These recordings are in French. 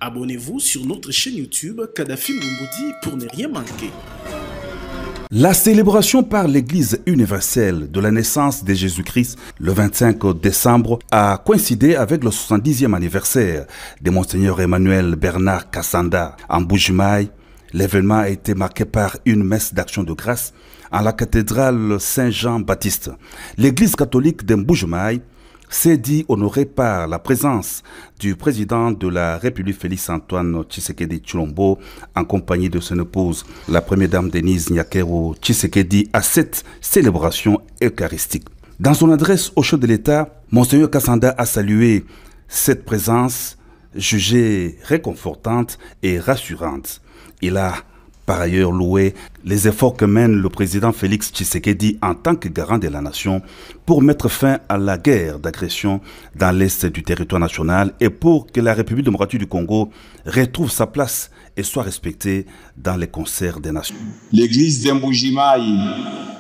Abonnez-vous sur notre chaîne YouTube Kadhafi Moumoudi pour ne rien manquer. La célébration par l'Église universelle de la naissance de Jésus-Christ le 25 décembre a coïncidé avec le 70e anniversaire de Monseigneur Emmanuel Bernard Kassanda en Mbuji-Mayi. L'événement a été marqué par une messe d'action de grâce en la cathédrale Saint-Jean-Baptiste. L'Église catholique de Mbuji-Mayi s'est dit honorée par la présence du président de la République Félix-Antoine Tshisekedi Tshilombo en compagnie de son épouse, la première dame Denise Nyakero Tshisekedi, à cette célébration eucharistique. Dans son adresse au chef de l'État, Monseigneur Kassanda a salué cette présence jugée réconfortante et rassurante. Il a par ailleurs loué les efforts que mène le président Félix Tshisekedi en tant que garant de la nation pour mettre fin à la guerre d'agression dans l'est du territoire national et pour que la République démocratique du Congo retrouve sa place et soit respectée dans les concerts des nations. L'église de Mbuji-Mayi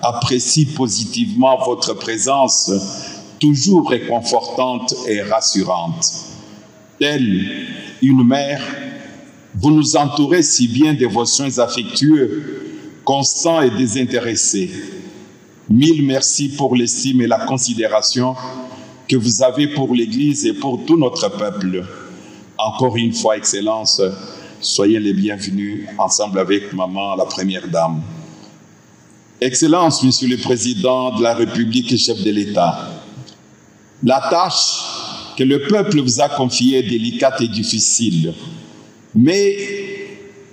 apprécie positivement votre présence, toujours réconfortante et rassurante. Telle une mère, vous nous entourez si bien de vos soins affectueux, constants et désintéressés. Mille merci pour l'estime et la considération que vous avez pour l'Église et pour tout notre peuple. Encore une fois, Excellence, soyez les bienvenus ensemble avec Maman, la Première Dame. Excellence, Monsieur le Président de la République et chef de l'État, la tâche que le peuple vous a confiée est délicate et difficile. Mais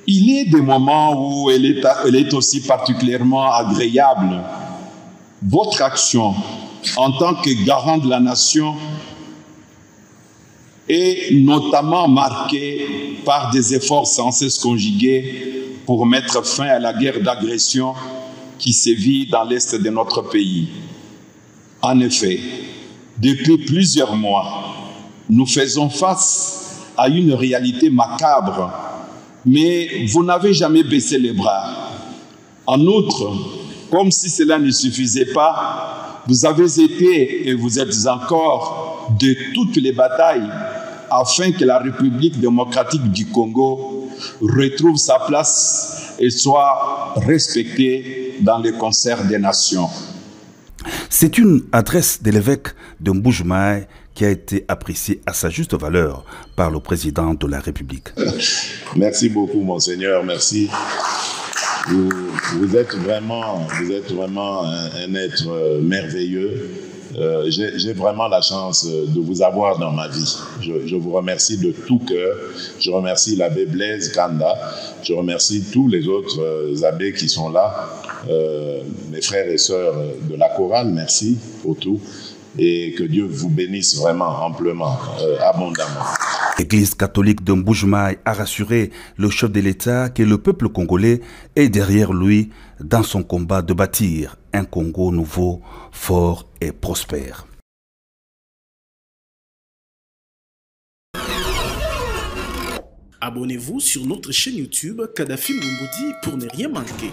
il est des moments où elle est aussi particulièrement agréable. Votre action en tant que garant de la nation est notamment marquée par des efforts sans cesse conjugués pour mettre fin à la guerre d'agression qui sévit dans l'est de notre pays. En effet, depuis plusieurs mois, nous faisons face à une réalité macabre, mais vous n'avez jamais baissé les bras. En outre, comme si cela ne suffisait pas, vous avez été et vous êtes encore de toutes les batailles afin que la République démocratique du Congo retrouve sa place et soit respectée dans les concerts des nations. C'est une adresse de l'évêque de Mbuji-Mayi qui a été appréciée à sa juste valeur par le président de la République. Merci beaucoup, Monseigneur, merci. Vous êtes vraiment un être merveilleux. J'ai vraiment la chance de vous avoir dans ma vie. Je vous remercie de tout cœur. Je remercie l'abbé Blaise Kanda. Je remercie tous les autres abbés qui sont là. Mes frères et sœurs de la chorale, merci pour tout. Et que Dieu vous bénisse vraiment amplement, abondamment. L'Église catholique de Mbuji-Mayi a rassuré le chef de l'État que le peuple congolais est derrière lui dans son combat de bâtir un Congo nouveau, fort et prospère. Abonnez-vous sur notre chaîne YouTube Kadhafi Moumoudi pour ne rien manquer.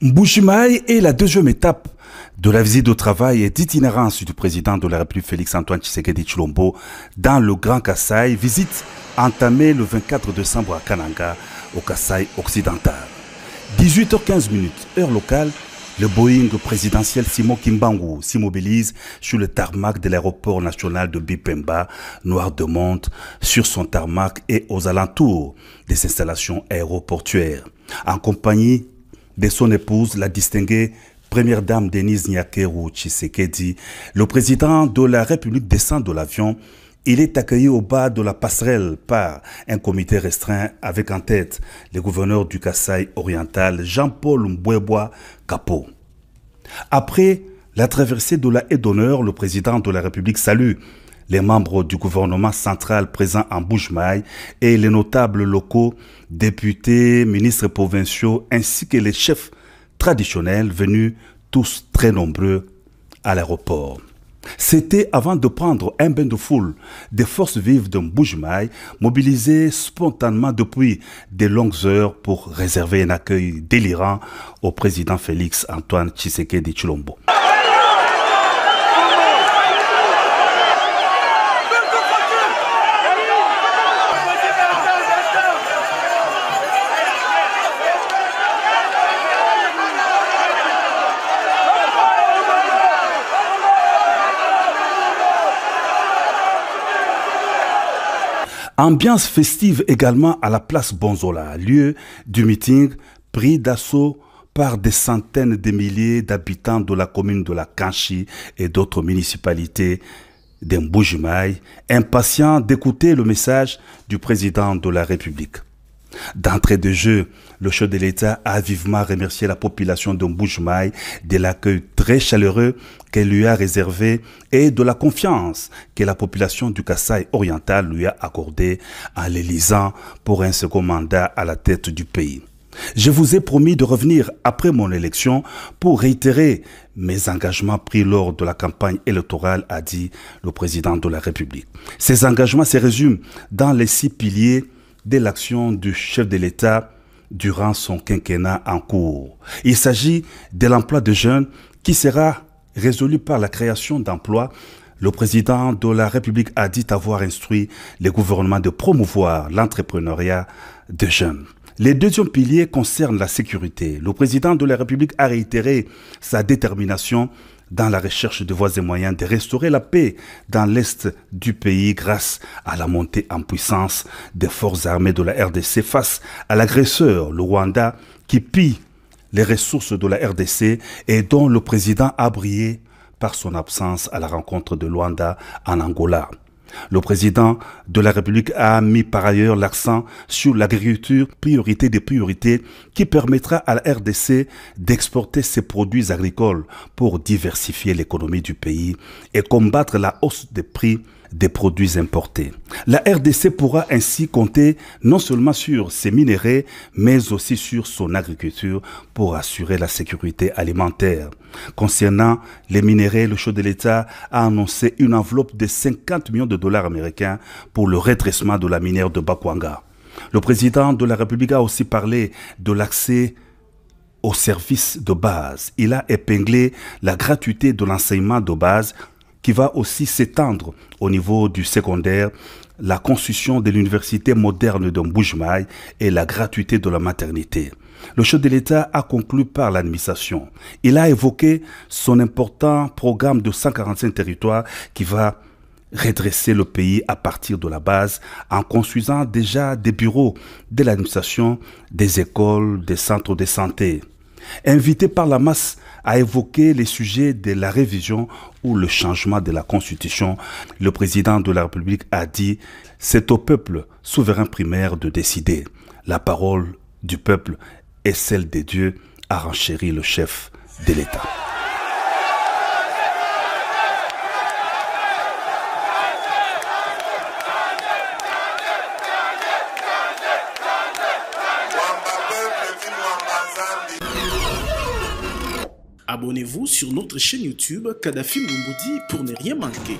Mbuji-Mayi est la deuxième étape de la visite au travail et d'itinérance du président de la République Félix-Antoine Tshisekedi Tshilombo dans le Grand Kasaï, visite entamée le 24 décembre à Kananga, au Kasaï occidental. 18h15, heure locale, le Boeing présidentiel Simon Kimbangu s'immobilise sur le tarmac de l'aéroport national de Bipemba, Noir-de-Monde, sur son tarmac et aux alentours des installations aéroportuaires, en compagnie de son épouse, la distinguée première dame Denise Nyakero Tshisekedi. Le président de la République descend de l'avion. Il est accueilli au bas de la passerelle par un comité restreint avec en tête le gouverneur du Kasaï oriental, Jean-Paul Mbwebwa Kapo. Après la traversée de la haie d'honneur, le président de la République salue les membres du gouvernement central présents en Mbuji-Mayi et les notables locaux, députés, ministres provinciaux, ainsi que les chefs traditionnels venus, tous très nombreux, à l'aéroport. C'était avant de prendre un bain de foule des forces vives de Mbuji-Mayi, mobilisées spontanément depuis de longues heures pour réserver un accueil délirant au président Félix Antoine Tshisekedi Tshilombo. Ambiance festive également à la place Bonzola, lieu du meeting pris d'assaut par des centaines de milliers d'habitants de la commune de la Kanchi et d'autres municipalités de Mbuji-Mayi, impatients d'écouter le message du président de la République. D'entrée de jeu, le chef de l'État a vivement remercié la population de Mbuji-Mayi de l'accueil très chaleureux qu'elle lui a réservé et de la confiance que la population du Kasaï oriental lui a accordée en l'élisant pour un second mandat à la tête du pays. Je vous ai promis de revenir après mon élection pour réitérer mes engagements pris lors de la campagne électorale, a dit le président de la République. Ces engagements se résument dans les 6 piliers de l'action du chef de l'État durant son quinquennat en cours. Il s'agit de l'emploi de jeunes qui sera résolu par la création d'emplois. Le président de la République a dit avoir instruit le gouvernement de promouvoir l'entrepreneuriat de jeunes. Les deuxième piliers concernent la sécurité. Le président de la République a réitéré sa détermination dans la recherche de voies et moyens de restaurer la paix dans l'est du pays grâce à la montée en puissance des forces armées de la RDC face à l'agresseur, le Rwanda, qui pille les ressources de la RDC et dont le président a brillé par son absence à la rencontre de Luanda en Angola. Le président de la République a mis par ailleurs l'accent sur l'agriculture, priorité des priorités, qui permettra à la RDC d'exporter ses produits agricoles pour diversifier l'économie du pays et combattre la hausse des prix des produits importés. La RDC pourra ainsi compter non seulement sur ses minéraux, mais aussi sur son agriculture pour assurer la sécurité alimentaire. Concernant les minéraux, le chef de l'État a annoncé une enveloppe de 50 millions de dollars américains pour le redressement de la minière de Bakwanga. Le président de la République a aussi parlé de l'accès aux services de base. Il a épinglé la gratuité de l'enseignement de base qui va aussi s'étendre au niveau du secondaire, la construction de l'université moderne de Mbuji-Mayi et la gratuité de la maternité. Le chef de l'État a conclu par l'administration. Il a évoqué son important programme de 145 territoires qui va redresser le pays à partir de la base en construisant déjà des bureaux de l'administration, des écoles, des centres de santé. Invité par la masse à évoquer les sujets de la révision ou le changement de la Constitution, le président de la République a dit « C'est au peuple souverain primaire de décider. La parole du peuple est celle de Dieu », a renchéri le chef de l'État. Abonnez-vous sur notre chaîne YouTube Kadhafi Mboumoudi pour ne rien manquer.